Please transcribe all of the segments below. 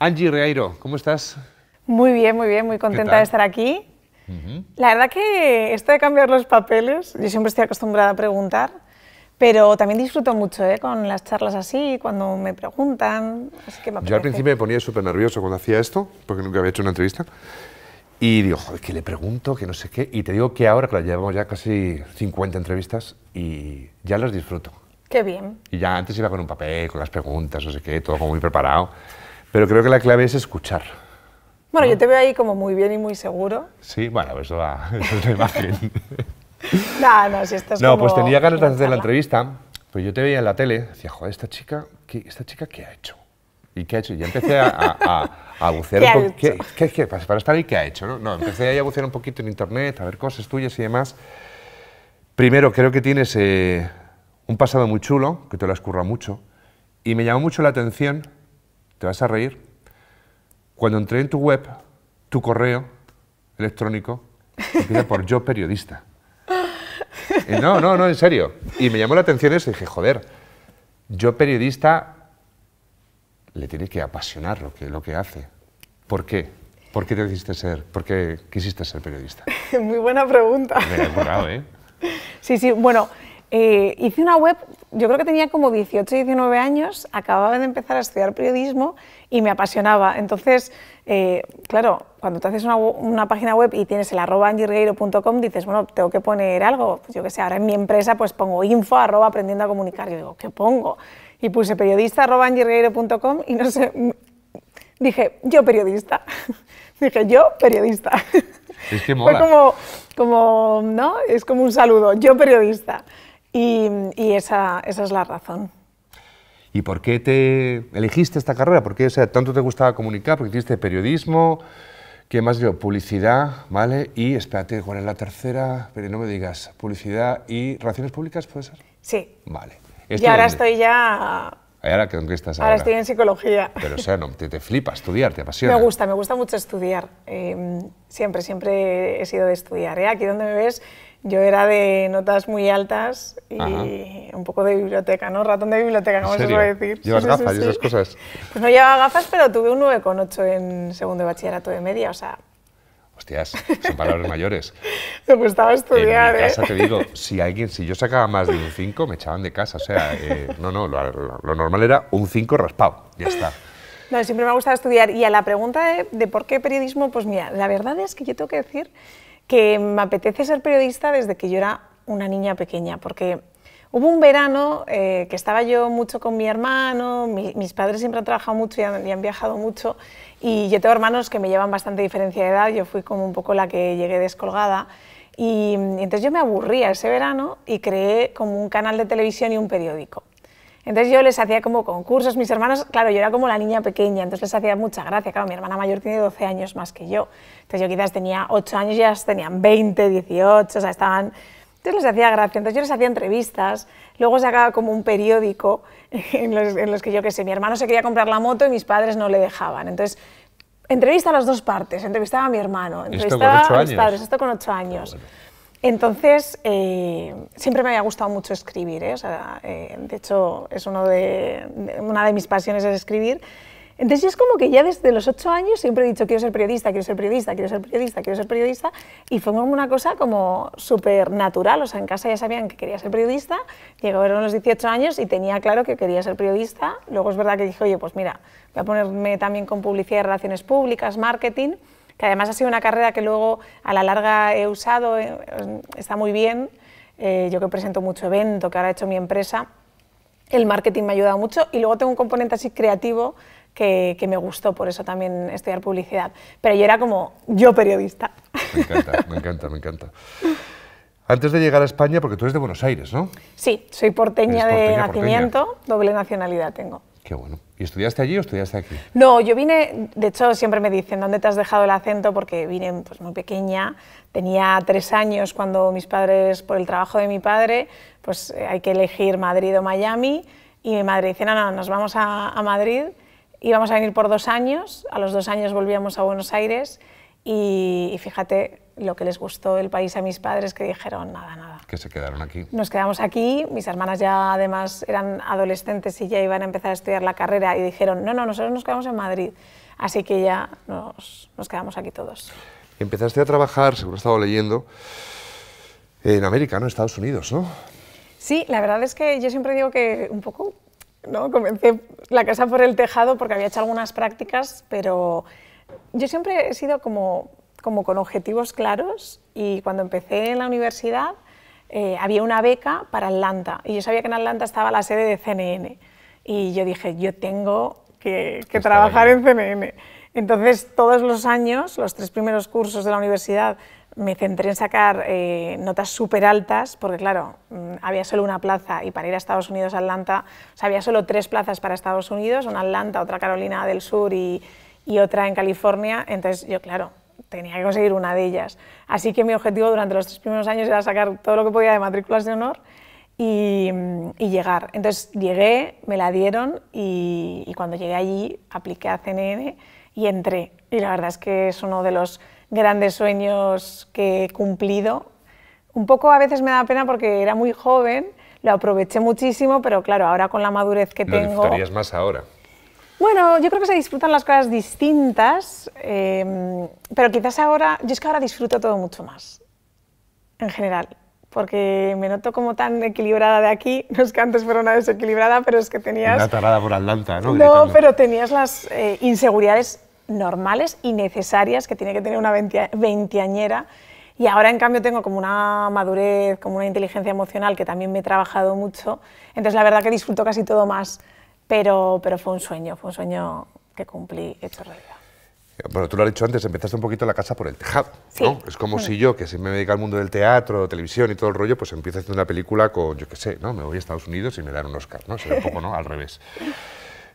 Angie Regueiro, ¿cómo estás? Muy bien, muy contenta de estar aquí. La verdad que esto de cambiar los papeles, yo siempre estoy acostumbrada a preguntar, pero también disfruto mucho con las charlas así, cuando me preguntan, así que me apetece. Yo al principio me ponía súper nervioso cuando hacía esto, porque nunca había hecho una entrevista, y digo, joder, que le pregunto, que no sé qué, y te digo que ahora, claro, llevamos ya casi 50 entrevistas y ya las disfruto. Qué bien. Y ya antes iba con un papel, con las preguntas, no sé qué, todo como muy preparado, pero creo que la clave es escuchar. Bueno, ¿no? yo te veo ahí como muy bien y muy seguro. Sí, bueno, eso es la imagen. No, si estás No, como pues tenía ganas de hacer la charla. entrevista, pues yo te veía en la tele, decía, joder, ¿esta chica qué ha hecho? ¿Y qué ha hecho? Y ya empecé a bucear ¿Qué un ha poco. hecho? ¿Qué? Para estar ahí, ¿qué ha hecho? No, empecé ahí a bucear un poquito en internet, a ver cosas tuyas y demás. Primero, creo que tienes un pasado muy chulo, que te lo has currado mucho, y me llamó mucho la atención, te vas a reír, cuando entré en tu web, tu correo electrónico empieza por yo periodista. No, en serio. Y me llamó la atención eso y dije, joder, yo periodista le tiene que apasionar lo que hace. ¿Por qué? ¿Por qué por qué quisiste ser periodista? Muy buena pregunta. Me la he currado, ¿eh? Sí, bueno, hice una web, yo creo que tenía como 18, 19 años, acababa de empezar a estudiar periodismo y me apasionaba. Entonces, claro, cuando te haces una página web y tienes el @angieregueiro.com, dices, bueno, tengo que poner algo, pues yo qué sé, ahora en mi empresa pues pongo info @aprendiendo a comunicar. Yo digo, ¿qué pongo? Y puse periodista @angieregueiro.com y no sé, dije, yo periodista. Dije, yo periodista. Es que mola. Fue ¿no? Es como un saludo, yo periodista. Y esa es la razón. ¿Y por qué te elegiste esta carrera? ¿Por qué tanto te gustaba comunicar? Porque hiciste periodismo, ¿qué más yo? Publicidad, ¿vale? Y, espérate, ¿cuál es la tercera? Pero no me digas, publicidad y relaciones públicas, ¿puede ser? Sí. Vale. Y ahora estoy ya... ¿Ahora con qué estás ahora? Ahora estoy en psicología. Pero, o sea, no, te flipa estudiar, te apasiona. Me gusta mucho estudiar. Siempre he sido de estudiar. Aquí donde me ves, yo era de notas muy altas y un poco de biblioteca, ¿no? Ratón de biblioteca, como se suele decir. ¿Llevas gafas y esas cosas? Pues no llevaba gafas, pero tuve un 9,8 en segundo de bachillerato de media, o sea... Hostias, son palabras mayores. Me gustaba estudiar, En mi casa te digo, si yo sacaba más de un 5, me echaban de casa. O sea, lo normal era un 5 raspado, ya está. No, siempre me ha gustado estudiar. Y a la pregunta de por qué periodismo, pues mira, la verdad es que yo tengo que decir que me apetece ser periodista desde que yo era una niña pequeña, porque hubo un verano que estaba yo mucho con mi hermano, mis padres siempre han trabajado mucho y han viajado mucho, y yo tengo hermanos que me llevan bastante diferencia de edad, yo fui como un poco la que llegué descolgada, y entonces yo me aburría ese verano y creé como un canal de televisión y un periódico. Entonces yo les hacía como concursos, mis hermanos, claro, yo era como la niña pequeña, entonces les hacía mucha gracia, claro, mi hermana mayor tiene 12 años más que yo, entonces yo quizás tenía 8 años y ellas tenían 20, 18, o sea, estaban... Entonces les hacía gracia, entonces yo les hacía entrevistas, luego sacaba como un periódico en los que yo qué sé, mi hermano se quería comprar la moto y mis padres no le dejaban, entonces entrevista a las dos partes, entrevistaba a mi hermano, entrevistaba a mis padres, esto con 8 años. Bueno. Entonces, siempre me había gustado mucho escribir, o sea, de hecho es una de mis pasiones es escribir. Entonces yo es como que ya desde los 8 años siempre he dicho quiero ser periodista, quiero ser periodista, quiero ser periodista, quiero ser periodista, y fue como una cosa como súper natural, o sea, en casa ya sabían que quería ser periodista, llegaron los 18 años y tenía claro que quería ser periodista, luego es verdad que dije, oye, pues mira, voy a ponerme también con publicidad y relaciones públicas, marketing, que además ha sido una carrera que luego a la larga he usado, está muy bien, yo que presento mucho evento, que ahora he hecho mi empresa, el marketing me ha ayudado mucho y luego tengo un componente así creativo que me gustó, por eso también estudiar publicidad. Pero yo era como, yo periodista. Me encanta. Antes de llegar a España, porque tú eres de Buenos Aires, ¿no? Sí, soy porteña de nacimiento, doble nacionalidad tengo. Qué bueno. ¿Y estudiaste allí o estudiaste aquí? No, yo vine, de hecho siempre me dicen, ¿dónde te has dejado el acento? Porque vine pues, muy pequeña, tenía 3 años cuando mis padres, por el trabajo de mi padre, pues hay que elegir Madrid o Miami, y mi madre dice, no, nos vamos a Madrid, íbamos a venir por 2 años, a los 2 años volvíamos a Buenos Aires, y fíjate, lo que les gustó del país a mis padres, que dijeron nada, nada. Que se quedaron aquí. Nos quedamos aquí, mis hermanas ya además eran adolescentes y ya iban a empezar a estudiar la carrera y dijeron, no, no, nosotros nos quedamos en Madrid. Así que ya nos quedamos aquí todos. Empezaste a trabajar, según he estado leyendo, en América, ¿no? En Estados Unidos, ¿no? Sí, la verdad es que yo siempre digo que un poco, ¿no? Comencé la casa por el tejado porque había hecho algunas prácticas, pero yo siempre he sido como con objetivos claros y cuando empecé en la universidad había una beca para Atlanta y yo sabía que en Atlanta estaba la sede de CNN y yo dije, yo tengo que trabajar en CNN. Entonces, todos los años, los 3 primeros cursos de la universidad, me centré en sacar notas súper altas, porque claro, había solo una plaza y para ir a Estados Unidos, a Atlanta, o sea, había solo 3 plazas para Estados Unidos, una Atlanta, otra Carolina del Sur y otra en California, entonces yo, claro, tenía que conseguir una de ellas. Así que mi objetivo durante los 3 primeros años era sacar todo lo que podía de matrículas de honor y llegar. Entonces llegué, me la dieron y cuando llegué allí apliqué a CNN y entré. Y la verdad es que es uno de los grandes sueños que he cumplido. Un poco a veces me da pena porque era muy joven, lo aproveché muchísimo, pero claro, ahora con la madurez que tengo... Lo disfrutarías más ahora. Bueno, yo creo que se disfrutan las cosas distintas, pero quizás ahora, yo es que ahora disfruto todo mucho más, en general, porque me noto como tan equilibrada de aquí, no es que antes fuera una desequilibrada, pero es que tenías... Una tarada por Atlanta, ¿no? No, Gritando. pero tenías las inseguridades normales y necesarias que tiene que tener una veinteañera, y ahora en cambio tengo como una madurez, como una inteligencia emocional que también me he trabajado mucho, entonces la verdad que disfruto casi todo más. Pero fue un sueño que cumplí hecho realidad. Bueno, tú lo has dicho antes, empezaste un poquito la casa por el tejado, Sí. ¿no? Es como si yo, que siempre me dedico al mundo del teatro, televisión y todo el rollo, pues empiezo haciendo una película con, yo qué sé, ¿no? Me voy a Estados Unidos y me dan un Oscar, ¿no? Sería un poco, ¿no? Al revés.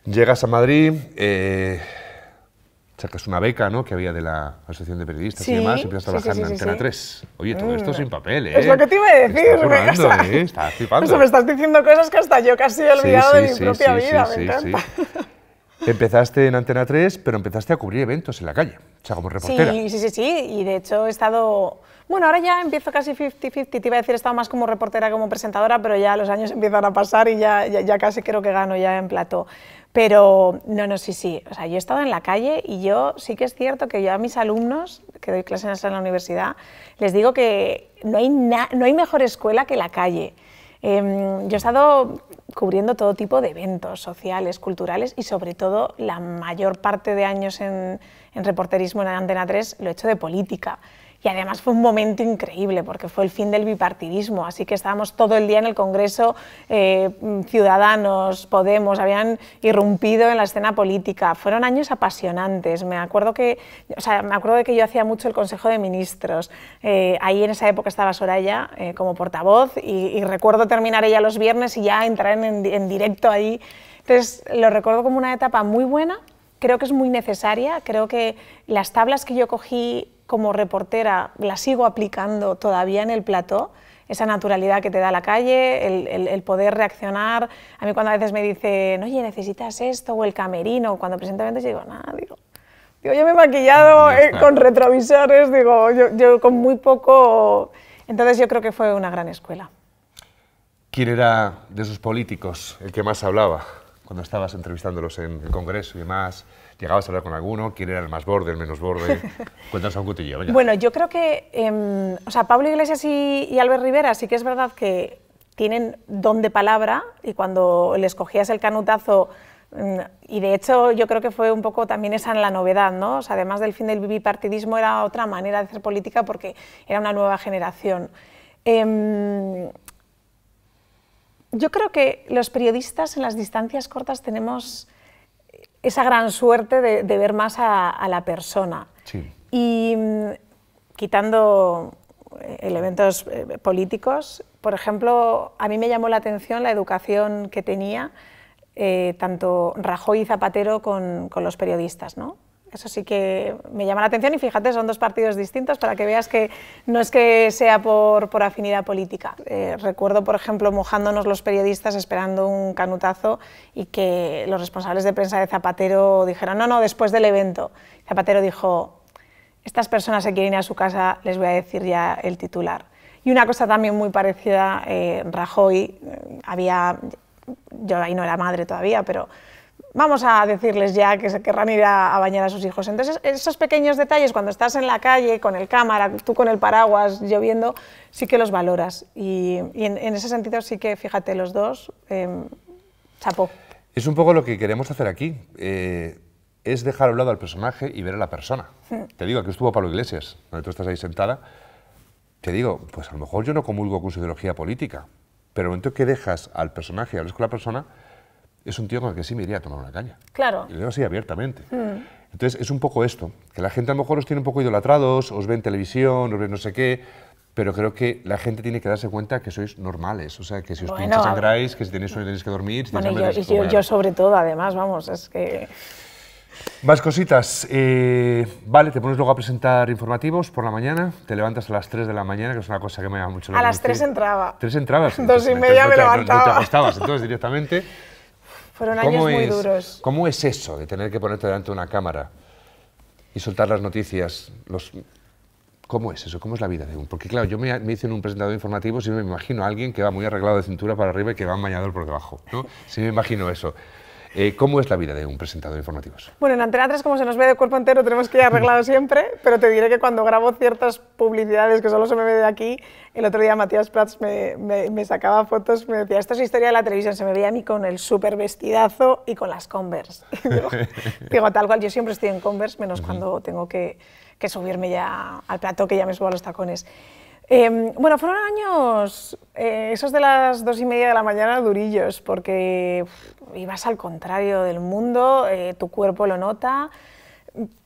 Llegas a Madrid, sacas una beca, ¿no? Que había de la Asociación de Periodistas y demás, y empiezas a trabajar en Antena 3. Oye, todo esto sin papel, ¿eh? Es lo que te iba a decir. Estás currando, ¿eh? Estás flipando. O sea, me estás diciendo cosas que hasta yo casi he olvidado de mi propia vida, me encanta. Empezaste en Antena 3, pero empezaste a cubrir eventos en la calle, o sea, como reportera. Sí, y de hecho he estado... Bueno, ahora ya empiezo casi 50-50, te iba a decir, he estado más como reportera que como presentadora, pero ya los años empiezan a pasar y ya casi creo que gano ya en plató. Pero no, sí, o sea, yo he estado en la calle y yo sí que es cierto que yo a mis alumnos, que doy clases en la universidad, les digo que no hay mejor escuela que la calle. Yo he estado cubriendo todo tipo de eventos sociales, culturales y sobre todo la mayor parte de años en reporterismo en Antena 3 lo he hecho de política. Y además fue un momento increíble porque fue el fin del bipartidismo, así que estábamos todo el día en el Congreso, Ciudadanos, Podemos, habían irrumpido en la escena política. Fueron años apasionantes. Me acuerdo de que yo hacía mucho el Consejo de Ministros. Ahí en esa época estaba Soraya como portavoz y recuerdo terminar ella los viernes y ya entrar en directo ahí. Entonces lo recuerdo como una etapa muy buena, creo que es muy necesaria, creo que las tablas que yo cogí como reportera la sigo aplicando todavía en el plató, esa naturalidad que te da la calle, el poder reaccionar. A mí cuando a veces me dicen, oye, necesitas esto o el camerino, cuando presento eventos, yo digo, nada, digo, yo me he maquillado con retrovisores, digo, yo con muy poco. Entonces yo creo que fue una gran escuela. ¿Quién era de esos políticos el que más hablaba cuando estabas entrevistándolos en el Congreso y demás? ¿Llegabas a hablar con alguno? ¿Quién era el más borde, el menos borde? Cuéntanos un cotillo. Bueno, yo creo que Pablo Iglesias y Albert Rivera sí que es verdad que tienen don de palabra y cuando les cogías el canutazo, y de hecho yo creo que fue un poco también esa la novedad, ¿no? O sea, además del fin del bipartidismo era otra manera de hacer política porque era una nueva generación. Yo creo que los periodistas en las distancias cortas tenemos esa gran suerte de ver más a la persona. Sí. Y quitando elementos políticos, por ejemplo, a mí me llamó la atención la educación que tenía tanto Rajoy y Zapatero con los periodistas, ¿no? Eso sí que me llama la atención y fíjate, son 2 partidos distintos para que veas que no es que sea por afinidad política. Recuerdo, por ejemplo, mojándonos los periodistas esperando un canutazo y que los responsables de prensa de Zapatero dijeron, no, después del evento. Zapatero dijo, estas personas se quieren ir a su casa, les voy a decir ya el titular. Y una cosa también muy parecida, Rajoy, yo ahí no era madre todavía, pero vamos a decirles ya que se querrán ir a bañar a sus hijos. Entonces, esos pequeños detalles, cuando estás en la calle, con el cámara, tú con el paraguas, lloviendo, sí que los valoras. Y en ese sentido sí que, fíjate, los dos, chapó. Es un poco lo que queremos hacer aquí, es dejar a un lado al personaje y ver a la persona. Te digo, aquí estuvo Pablo Iglesias, donde tú estás ahí sentada. Te digo, pues a lo mejor yo no comulgo con su ideología política, pero el momento que dejas al personaje y hablas con la persona, es un tío con el que sí me iría a tomar una caña. Claro. Y lo digo así abiertamente. Entonces, es un poco esto, que la gente a lo mejor os tiene un poco idolatrados, os ve en televisión, os ve no sé qué, pero creo que la gente tiene que darse cuenta que sois normales, o sea, que si os pinchas sangráis, que si tenéis sueño tenéis que dormir, si bueno, yo sobre todo, además, vamos, es que... Más cositas. Vale, te pones luego a presentar informativos por la mañana, te levantas a las 3 de la mañana, que es una cosa que me llama mucho la atención. A las 3 entraba. 3 entrabas. 2 y media me levantaba. No te acostabas, entonces directamente. Fueron años muy duros. ¿Cómo es eso de tener que ponerte delante de una cámara y soltar las noticias? ¿Cómo es eso? ¿Cómo es la vida de un? Porque claro, yo me hice en un presentador informativo, sí me imagino a alguien que va muy arreglado de cintura para arriba y que va en bañador por debajo, ¿no? Sí me imagino eso. ¿Cómo es la vida de un presentador de informativos? Bueno, en Antena 3, como se nos ve de cuerpo entero, tenemos que ir arreglados siempre, pero te diré que cuando grabo ciertas publicidades que solo se me ve de aquí, el otro día Matías Prats me sacaba fotos, me decía, esto es historia de la televisión, se me veía a mí con el súper vestidazo y con las Converse. Digo, tal cual, yo siempre estoy en Converse, menos cuando tengo que subirme ya al plató, que ya me subo a los tacones. Bueno, fueron años, esos de las 2 y media de la mañana, durillos, porque ibas al contrario del mundo, tu cuerpo lo nota.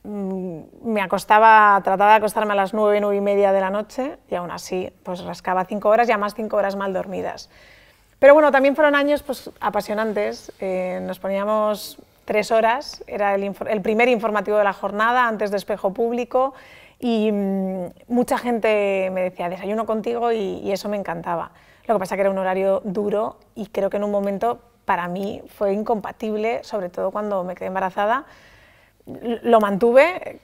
Trataba de acostarme a las 9, 9 y media de la noche, y aún así, pues rascaba 5 horas y además 5 horas mal dormidas. Pero bueno, también fueron años pues, apasionantes, nos poníamos 3 horas, era el primer informativo de la jornada, antes de Espejo Público, y mucha gente me decía, desayuno contigo, y eso me encantaba. Lo que pasa que era un horario duro y creo que en un momento para mí fue incompatible, sobre todo cuando me quedé embarazada. Lo mantuve,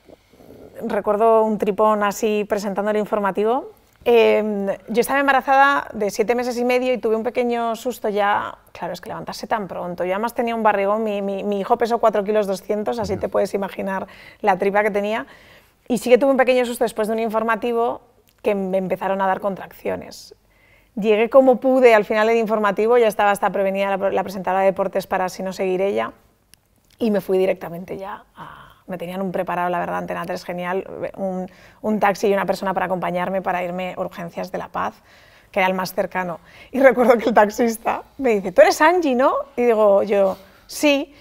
recuerdo un tripón así presentando el informativo. Yo estaba embarazada de 7 meses y medio y tuve un pequeño susto ya, claro, es que levantarse tan pronto. Yo además tenía un barrigón, mi hijo pesó 4 kilos 200, así te puedes imaginar la tripa que tenía. Y sí que tuve un pequeño susto después de un informativo que me empezaron a dar contracciones. Llegué como pude al final del informativo, ya estaba hasta prevenida la presentadora de deportes para si no seguir ella, y me fui directamente ya me tenían un preparado, la verdad, Antena 3 genial, un taxi y una persona para acompañarme para irme a Urgencias de La Paz, que era el más cercano. Y recuerdo que el taxista me dice, ¿tú eres Angie, no? Y digo yo, sí.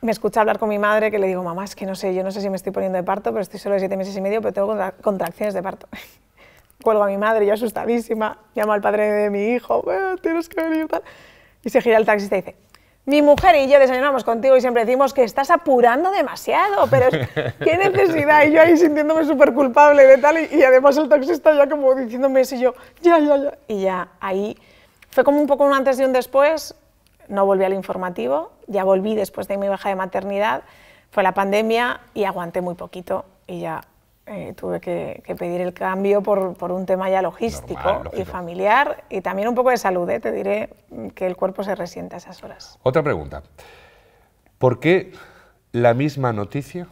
Me escucha hablar con mi madre, que le digo, mamá, es que no sé, yo no sé si me estoy poniendo de parto, pero estoy solo de 7 meses y medio, pero tengo contracciones de parto. Cuelgo a mi madre, yo asustadísima, llamo al padre de mi hijo, tienes que venir, tal. Y se gira el taxista y dice, mi mujer y yo desayunamos contigo y siempre decimos que estás apurando demasiado, pero qué necesidad. Y yo ahí sintiéndome súper culpable de tal, y además el taxista ya como diciéndome eso, y yo, ya. Y ya ahí fue como un poco un antes y un después. No volví al informativo, ya volví después de mi baja de maternidad, fue la pandemia y aguanté muy poquito y ya tuve que pedir el cambio por un tema ya logístico. Normal, y familiar y también un poco de salud, te diré que el cuerpo se resiente a esas horas. Otra pregunta, ¿por qué la misma noticia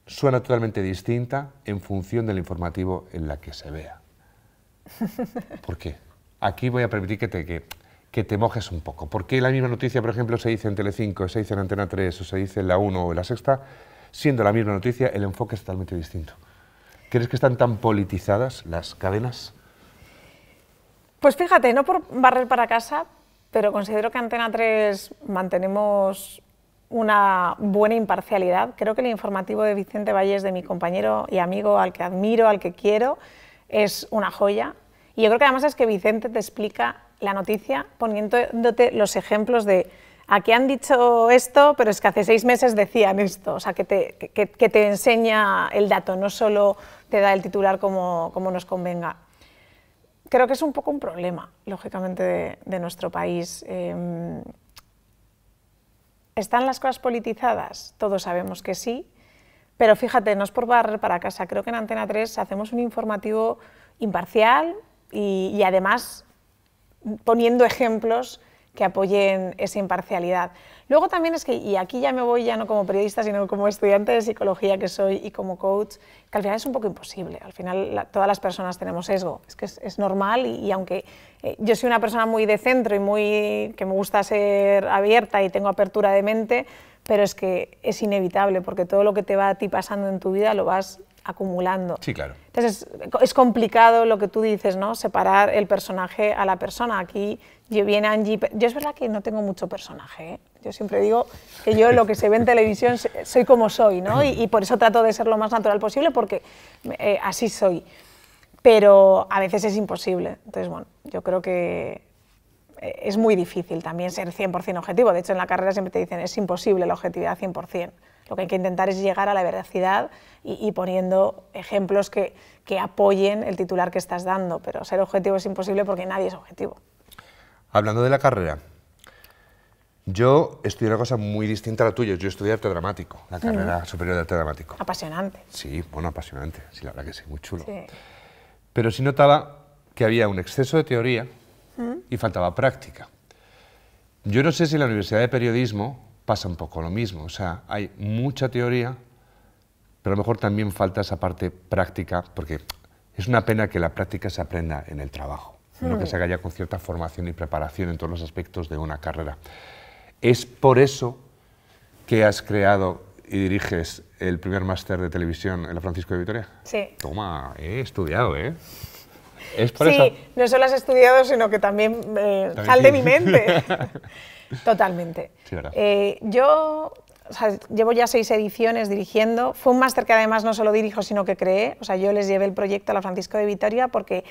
suena totalmente distinta en función del informativo en la que se vea? ¿Por qué? Aquí voy a permitir que te mojes un poco. ¿Por qué la misma noticia, por ejemplo, se dice en Telecinco, se dice en Antena 3, o se dice en La 1 o en La Sexta, siendo la misma noticia, el enfoque es totalmente distinto? ¿Crees que están tan politizadas las cadenas? Pues fíjate, no por barrer para casa, pero considero que Antena 3 mantenemos una buena imparcialidad. Creo que el informativo de Vicente Vallés, de mi compañero y amigo, al que admiro, al que quiero, es una joya. Y yo creo que además es que Vicente te explica la noticia poniéndote los ejemplos de aquí han dicho esto, pero es que hace 6 meses decían esto. O sea, que te enseña el dato, no solo te da el titular como nos convenga. Creo que es un poco un problema, lógicamente, de nuestro país. ¿Están las cosas politizadas? Todos sabemos que sí, Pero fíjate, no es por barrer para casa, creo que en Antena 3 hacemos un informativo imparcial y además poniendo ejemplos que apoyen esa imparcialidad. Luego también es que, y aquí ya me voy ya no como periodista, sino como estudiante de psicología que soy y como coach, que al final es un poco imposible. Al final todas las personas tenemos sesgo, es que es normal y aunque yo soy una persona muy de centro y que me gusta ser abierta y tengo apertura de mente, pero es que es inevitable porque todo lo que te va a ti pasando en tu vida lo vas acumulando. Sí, claro. Entonces es complicado lo que tú dices, ¿no? Separar el personaje a la persona. Aquí viene Angie, yo es verdad que no tengo mucho personaje, ¿eh? Yo siempre digo que yo lo que se ve en televisión soy como soy, ¿no? Y por eso trato de ser lo más natural posible porque así soy. Pero a veces es imposible. Entonces, bueno, yo creo que es muy difícil también ser 100% objetivo. De hecho, en la carrera siempre te dicen es imposible la objetividad 100%. Lo que hay que intentar es llegar a la veracidad y poniendo ejemplos que apoyen el titular que estás dando, pero ser objetivo es imposible porque nadie es objetivo. Hablando de la carrera, yo estudié una cosa muy distinta a la tuya. Yo estudié arte dramático, la carrera superior de arte dramático. Apasionante. Sí, bueno, apasionante, sí, la verdad que sí, muy chulo. Sí. Pero sí notaba que había un exceso de teoría y faltaba práctica. Yo no sé si en la Universidad de Periodismo pasa un poco lo mismo, o sea, hay mucha teoría, pero a lo mejor también falta esa parte práctica, porque es una pena que la práctica se aprenda en el trabajo, no que se haga ya con cierta formación y preparación en todos los aspectos de una carrera. Es por eso que has creado y diriges el primer máster de televisión en la Francisco de Vitoria. Sí. Toma, he estudiado, ¿eh? ¿Es por eso? Sí, no solo has estudiado, sino que también sal de mi mente. Totalmente. Sí, verdad. Yo llevo ya 6 ediciones dirigiendo. Fue un máster que además no solo dirijo, sino que creé. O sea, yo les llevé el proyecto a la Francisco de Vitoria porque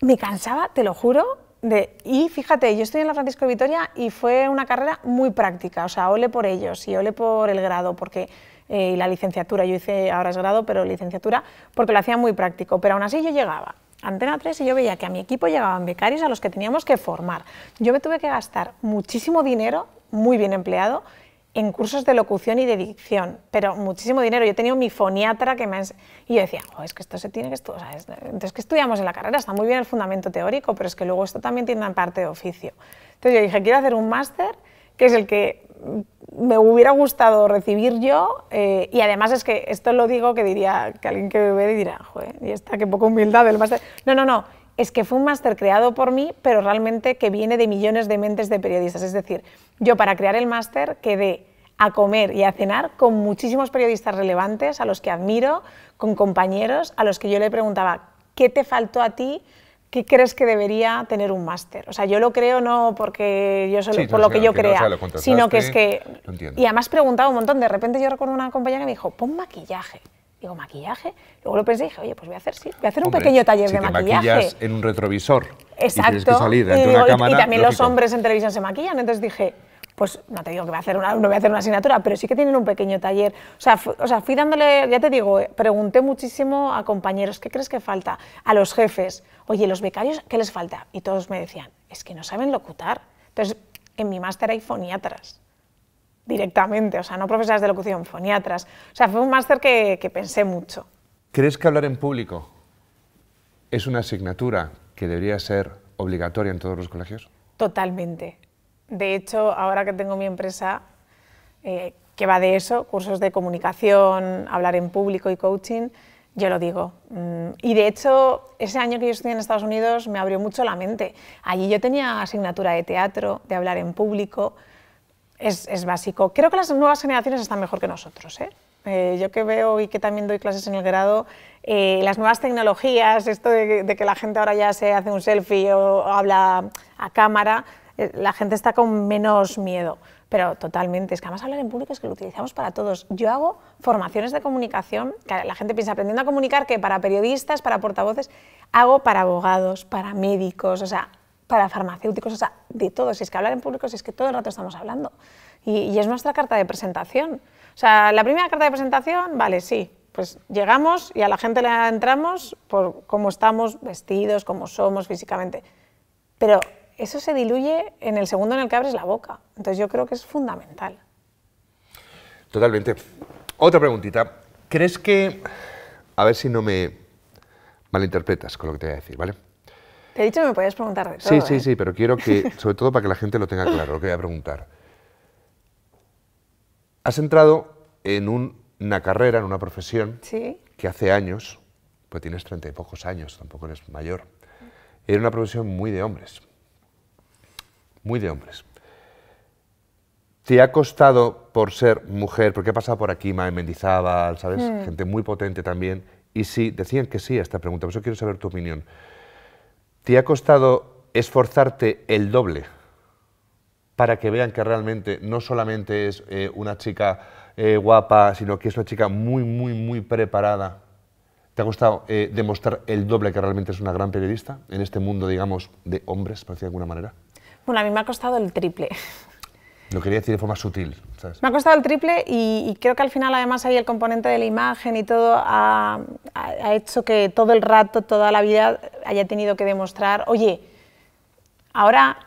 me cansaba, te lo juro. Y fíjate, yo estoy en la Francisco de Vitoria y fue una carrera muy práctica. O sea, ole por ellos y ole por el grado, porque y la licenciatura. Yo hice, ahora es grado, pero licenciatura, porque lo hacía muy práctico. Pero aún así yo llegaba a Antena 3 y yo veía que a mi equipo llegaban becarios a los que teníamos que formar. Yo me tuve que gastar muchísimo dinero, muy bien empleado, en cursos de locución y de dicción, pero muchísimo dinero. Yo tenía mi foniatra que me... Y yo decía, oh, es que esto se tiene que estudiar, o sea, entonces, ¿qué estudiamos en la carrera? Está muy bien el fundamento teórico, pero es que luego esto también tiene una parte de oficio. Entonces yo dije, quiero hacer un máster, que es el que me hubiera gustado recibir yo, y además es que esto lo digo que diría, que alguien que me ve dirá, joder, y esta, qué poca humildad del máster. No, no, no, es que fue un máster creado por mí, pero realmente que viene de millones de mentes de periodistas. Es decir, yo para crear el máster quedé a comer y a cenar con muchísimos periodistas relevantes, a los que admiro, con compañeros, a los que yo le preguntaba, ¿qué te faltó a ti? ¿Qué crees que debería tener un máster? O sea, yo lo creo no porque yo solo, sí, por lo que yo crea, sino que es que... Y además preguntaba un montón. De repente yo recuerdo una compañera que me dijo, pon maquillaje. Digo, ¿maquillaje? Luego lo pensé y dije, oye, pues voy a hacer, sí, voy a hacer un pequeño taller de maquillaje. Si te maquillas en un retrovisor. Exacto. Y tienes que salir ante una cámara, y también lógico. Los hombres en televisión se maquillan. Entonces dije, pues no te digo que no voy a hacer una asignatura, pero sí que tienen un pequeño taller. O sea, fui dándole, ya te digo, pregunté muchísimo a compañeros, ¿qué crees que falta? A los jefes, oye, los becarios, ¿qué les falta? Y todos me decían, es que no saben locutar. Entonces, en mi máster hay foniatras, directamente, o sea, no profesoras de locución, foniatras. O sea, fue un máster que pensé mucho. ¿Crees que hablar en público es una asignatura que debería ser obligatoria en todos los colegios? Totalmente. De hecho, ahora que tengo mi empresa, que va de eso, cursos de comunicación, hablar en público y coaching, yo lo digo. Y de hecho, ese año que yo estudié en Estados Unidos me abrió mucho la mente. Allí yo tenía asignatura de teatro, de hablar en público, es básico. Creo que las nuevas generaciones están mejor que nosotros, ¿eh? Yo que veo y que también doy clases en el grado, las nuevas tecnologías, esto de que la gente ahora ya se hace un selfie o habla a cámara, la gente está con menos miedo, pero totalmente. Es que además hablar en público es que lo utilizamos para todos. Yo hago formaciones de comunicación, que la gente piensa aprendiendo a comunicar, que para periodistas, para portavoces, hago para abogados, para médicos, o sea, para farmacéuticos, o sea, de todo. Si es que hablar en público, si es que todo el rato estamos hablando. Y es nuestra carta de presentación. O sea, la primera carta de presentación, vale, sí, pues llegamos y a la gente le entramos por cómo estamos vestidos, cómo somos físicamente. Pero eso se diluye en el segundo en el que abres la boca. Entonces yo creo que es fundamental. Totalmente. Otra preguntita. ¿Crees que, a ver si no me malinterpretas con lo que te voy a decir, ¿vale? Te he dicho que me podías preguntar de todo. Sí, sí, sí, pero quiero que, sobre todo para que la gente lo tenga claro, lo que voy a preguntar. Has entrado en una carrera, en una profesión, Sí. que hace años, pues tienes 30 y pocos años, tampoco eres mayor, era una profesión muy de hombres. Muy de hombres. ¿Te ha costado por ser mujer, porque ha pasado por aquí Mae Mendizábal, ¿sabes? Gente muy potente también, y sí, decían que sí a esta pregunta, por eso quiero saber tu opinión. ¿Te ha costado esforzarte el doble para que vean que realmente no solamente es una chica guapa, sino que es una chica muy, muy, muy preparada? ¿Te ha costado demostrar el doble que realmente es una gran periodista en este mundo, digamos, de hombres, por decirlo de alguna manera? Bueno, a mí me ha costado el triple. Lo quería decir de forma sutil, ¿sabes? Me ha costado el triple y creo que al final además ahí el componente de la imagen y todo ha hecho que todo el rato, toda la vida haya tenido que demostrar, oye, ahora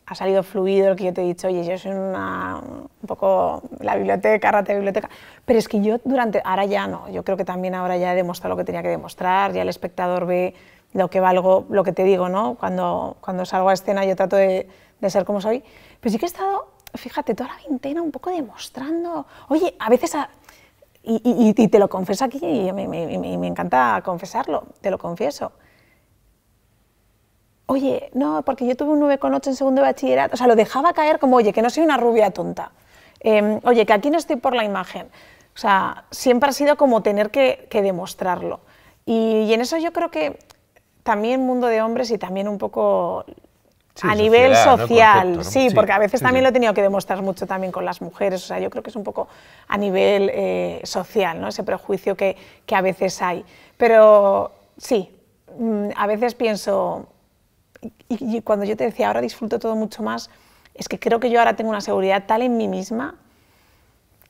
ha salido fluido lo que yo te he dicho, oye, yo soy un poco la biblioteca, rata de biblioteca, pero es que yo ahora ya no, yo creo que también ahora ya he demostrado lo que tenía que demostrar, ya el espectador ve lo que valgo, lo que te digo, ¿no? Cuando salgo a escena yo trato de ser como soy, pero sí que he estado, fíjate, toda la veintena un poco demostrando, oye, a veces, y te lo confieso aquí, y me encanta confesarlo, te lo confieso. Oye, no, porque yo tuve un 9,8 en segundo de bachillerato, o sea, lo dejaba caer como, oye, que no soy una rubia tonta, oye, que aquí no estoy por la imagen, o sea, siempre ha sido como tener que demostrarlo. Y en eso yo creo que también mundo de hombres y también un poco... Sí, a nivel social, ¿no? Concepto, ¿no? Sí, porque a veces también lo he tenido que demostrar mucho también con las mujeres, o sea, yo creo que es un poco a nivel social, ¿no? Ese prejuicio que a veces hay. Pero sí, a veces pienso, y cuando yo te decía ahora disfruto todo mucho más, es que creo que yo ahora tengo una seguridad tal en mí misma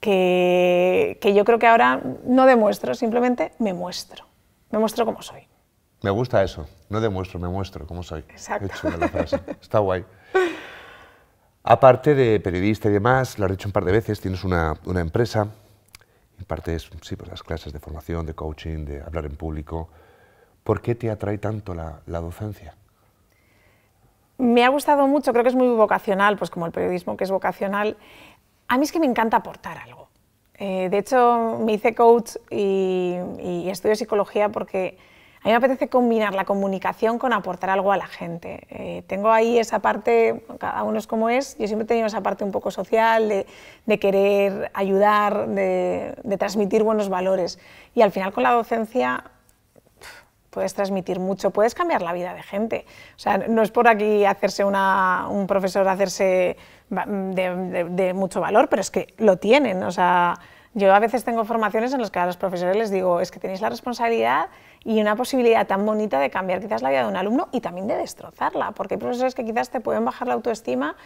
que yo creo que ahora no demuestro, simplemente me muestro como soy. Me gusta eso, no demuestro, me muestro cómo soy. Exacto. Qué chula la frase, está guay. Aparte de periodista y demás, lo has dicho un par de veces, tienes una empresa, impartes sí, pues las clases de formación, de coaching, de hablar en público. ¿Por qué te atrae tanto la docencia? Me ha gustado mucho, creo que es muy vocacional, pues como el periodismo que es vocacional. A mí es que me encanta aportar algo. De hecho, me hice coach y estudio psicología porque a mí me apetece combinar la comunicación con aportar algo a la gente. Tengo ahí esa parte, cada uno es como es, yo siempre he tenido esa parte un poco social, de querer ayudar, de transmitir buenos valores. Y al final con la docencia puedes transmitir mucho, puedes cambiar la vida de gente. O sea, no es por aquí hacerse un profesor, hacerse de mucho valor, pero es que lo tienen. O sea, yo a veces tengo formaciones en las que a los profesores les digo, es que tenéis la responsabilidad y una posibilidad tan bonita de cambiar quizás la vida de un alumno y también de destrozarla, porque hay profesores que quizás te pueden bajar la autoestima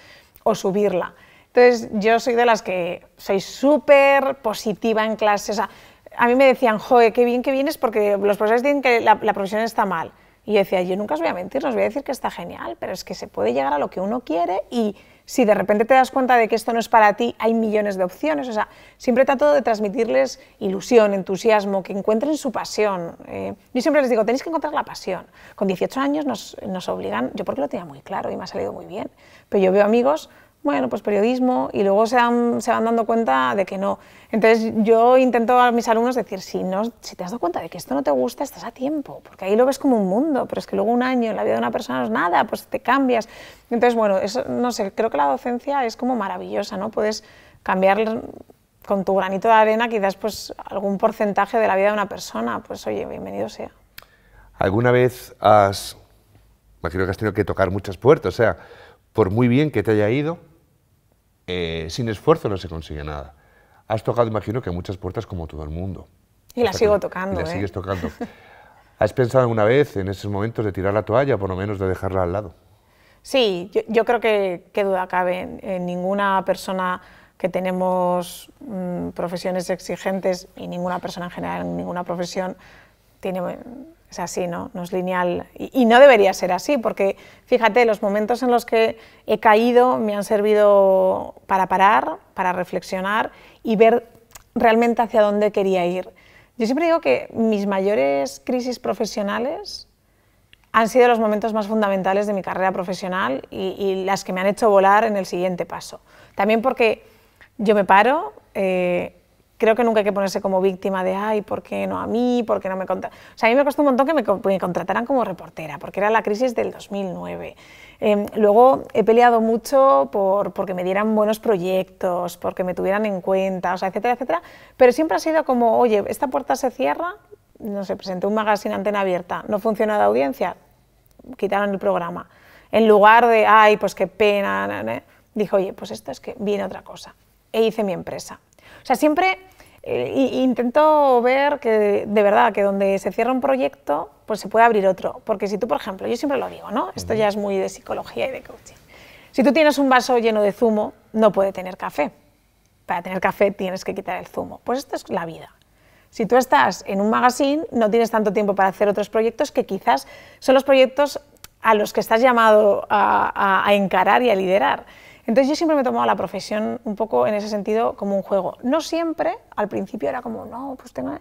o subirla. Entonces, yo soy de las que soy súper positiva en clase. O sea, a mí me decían, joder, qué bien que vienes porque los profesores dicen que la profesión está mal. Y yo decía, yo nunca os voy a mentir, os voy a decir que está genial, pero es que se puede llegar a lo que uno quiere y si de repente te das cuenta de que esto no es para ti, hay millones de opciones. O sea, siempre trato de transmitirles ilusión, entusiasmo, que encuentren su pasión. Yo siempre les digo, tenéis que encontrar la pasión. Con 18 años nos obligan, yo porque lo tenía muy claro y me ha salido muy bien, pero yo veo amigos, bueno, pues periodismo, y luego se van dando cuenta de que no. Entonces yo intento a mis alumnos decir, si te has dado cuenta de que esto no te gusta, estás a tiempo, porque ahí lo ves como un mundo, pero es que luego un año en la vida de una persona no es nada, pues te cambias. Entonces, bueno, eso, no sé, creo que la docencia es como maravillosa, ¿no? Puedes cambiar con tu granito de arena quizás pues algún porcentaje de la vida de una persona, pues oye, bienvenido sea. ¿Alguna vez imagino que has tenido que tocar muchas puertas, o sea, por muy bien que te haya ido, sin esfuerzo no se consigue nada. Has tocado, imagino, que muchas puertas como todo el mundo. Y las sigo tocando. Y las sigues tocando. ¿Has pensado alguna vez en esos momentos de tirar la toalla, por lo menos de dejarla al lado? Sí, yo creo que qué duda cabe en ninguna persona que tenemos profesiones exigentes y ninguna persona en general en ninguna profesión es así, ¿no? No es lineal y no debería ser así porque, fíjate, los momentos en los que he caído me han servido para parar, para reflexionar y ver realmente hacia dónde quería ir. Yo siempre digo que mis mayores crisis profesionales han sido los momentos más fundamentales de mi carrera profesional y las que me han hecho volar en el siguiente paso. También porque yo me paro, creo que nunca hay que ponerse como víctima de ay, ¿por qué no a mí? ¿Por qué no me contrataron? O sea, a mí me costó un montón que me contrataran como reportera, porque era la crisis del 2009. Luego he peleado mucho porque me dieran buenos proyectos, porque me tuvieran en cuenta, o sea, etcétera, etcétera, pero siempre ha sido como, oye, esta puerta se cierra, no sé, presenté un magazine Antena Abierta, no funcionó de audiencia, quitaron el programa. En lugar de, ay, pues qué pena, dije, oye, pues esto es que viene otra cosa, e hice mi empresa. O sea, siempre intento ver que, de verdad, que donde se cierra un proyecto, pues se puede abrir otro. Porque si tú, por ejemplo, yo siempre lo digo, ¿no? Esto ya es muy de psicología y de coaching. Si tú tienes un vaso lleno de zumo, no puede tener café. Para tener café tienes que quitar el zumo. Pues esto es la vida. Si tú estás en un magazine, no tienes tanto tiempo para hacer otros proyectos que quizás son los proyectos a los que estás llamado a encarar y a liderar. Entonces yo siempre me he tomado la profesión un poco en ese sentido como un juego. No siempre, al principio era como, no, pues tengo...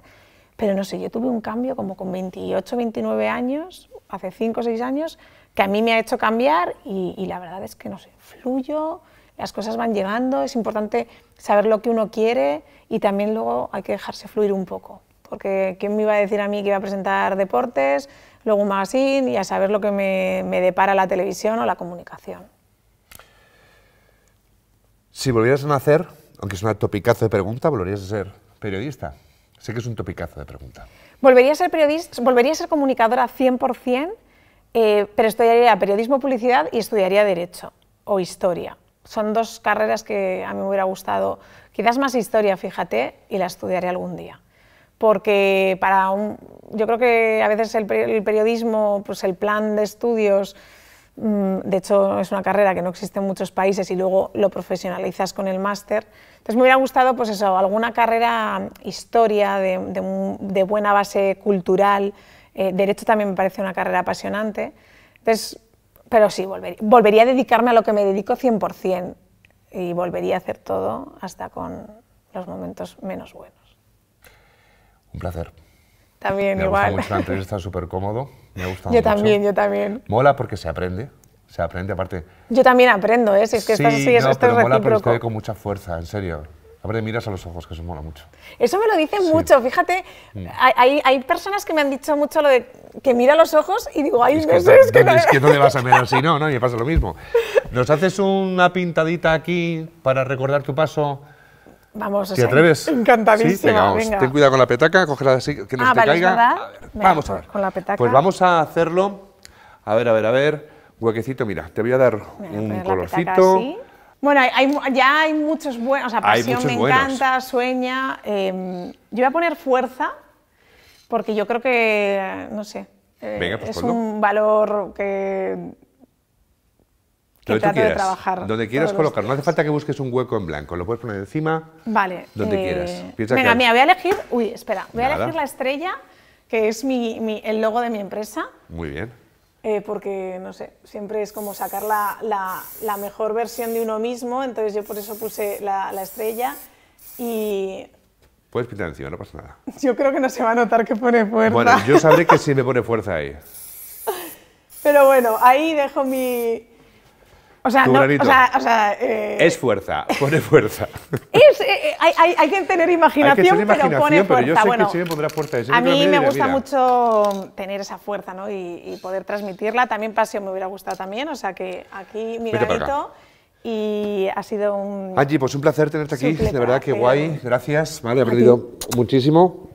Pero no sé, yo tuve un cambio como con 28, 29 años, hace 5 o 6 años, que a mí me ha hecho cambiar y la verdad es que, no sé, fluyo, las cosas van llegando, es importante saber lo que uno quiere y también luego hay que dejarse fluir un poco. Porque ¿quién me iba a decir a mí que iba a presentar deportes, luego un magazine y a saber lo que me depara la televisión o la comunicación? Si volvieras a nacer, aunque es un topicazo de pregunta, ¿volverías a ser periodista? Sé que es un topicazo de pregunta. Volvería a ser periodista, volvería a ser comunicadora 100%, pero estudiaría periodismo, publicidad y estudiaría derecho o historia. Son dos carreras que a mí me hubiera gustado, quizás más historia, fíjate, y la estudiaré algún día. Porque yo creo que a veces el periodismo, pues el plan de estudios, de hecho es una carrera que no existe en muchos países y luego lo profesionalizas con el máster. Entonces me hubiera gustado pues eso, alguna carrera historia de buena base cultural, derecho también me parece una carrera apasionante. Entonces, pero sí, volvería a dedicarme a lo que me dedico 100% y volvería a hacer todo hasta con los momentos menos buenos. Un placer. También, me igual. Me gusta mucho la entrevista, súper cómodo. Me ha gustado yo mucho. También, yo también. Mola porque se aprende aparte. Yo también aprendo, ¿eh? Si es que sí, estás así, no, esto es mola, pero recíproco. estoy con mucha fuerza, en serio. Aparte miras a los ojos, que eso mola mucho. Eso me lo dicen mucho, fíjate, hay personas que me han dicho mucho lo de que mira los ojos y digo, ay, es no que, sé, es que no... Es que no le vas a mirar así, no, y me pasa lo mismo. ¿Nos haces una pintadita aquí para recordar tu paso? Vamos, ¿Te atreves? Encantadísima, ¿Sí? Venga, vamos. venga. Ten cuidado con la petaca, cógela así, que no se te vale, caiga. ¿es verdad? A ver, venga, vamos a ver. Con la petaca. Pues vamos a hacerlo. A ver. Huequecito, mira, te voy a dar un colorcito. Bueno, ya hay muchos buenos, o sea, Pasión me encanta, Sueña. Yo voy a poner Fuerza, porque yo creo que, no sé, venga, pues es ponlo. un valor que trato de trabajar. Donde quieras colocar, no hace falta que busques un hueco en blanco, lo puedes poner encima, vale, donde quieras. Venga, mira, voy a elegir, voy a elegir la estrella, que es el logo de mi empresa. Muy bien. Porque, no sé, siempre es como sacar la mejor versión de uno mismo, entonces yo por eso puse la estrella y... Puedes pintar encima, no pasa nada. Yo creo que no se va a notar que pone fuerza. Bueno, yo sabré que sí me pone fuerza ahí. Pero bueno, ahí dejo mi... O sea, es fuerza, pone fuerza. Hay que tener imaginación, pero pone fuerza. Pero yo sé bueno, que sí me pondrá fuerza. A mí me gusta mucho tener esa fuerza, ¿no? y poder transmitirla. También Pasión me hubiera gustado también, o sea que aquí mi granito y ha sido un... Angie, pues un placer tenerte aquí, de verdad que guay, gracias, vale, he aprendido muchísimo.